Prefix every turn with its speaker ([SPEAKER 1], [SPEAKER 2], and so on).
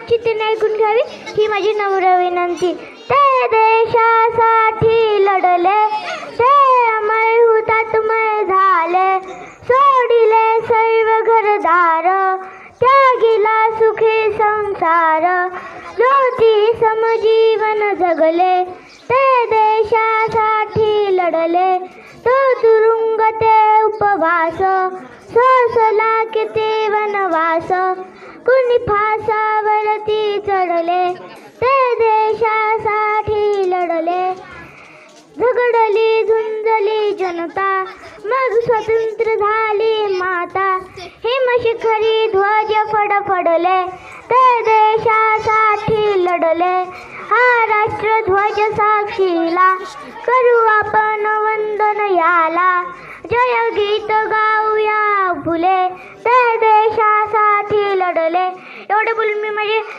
[SPEAKER 1] चित्तेने ऐकून घ्यावी ही माझी नम्र विनंती. ते देशासाठी लढले, ते अमय हुतात्मय झाले, सोडिले सर्व घरदार, त्यागिला सुखी संसार, ज्योती समजीवन जगले, ते देशासाठी लढले, तो तुरुंग ते उपवास, सोसला किती वनवास, कुणी फासावरती चढले, ते देशासाठी लढले, झगडली झुंजली जनता, मग स्वतंत्र झाली माता, हिमशिखरी ध्वज फडफडले, ते देशासाठी लढले, हा राष्ट्रध्वज साक्षीला, करू आपण वंदन याला, जय गीत गाऊया फुले, ते देशासाठी लढले. एवढे बोलून मी माझे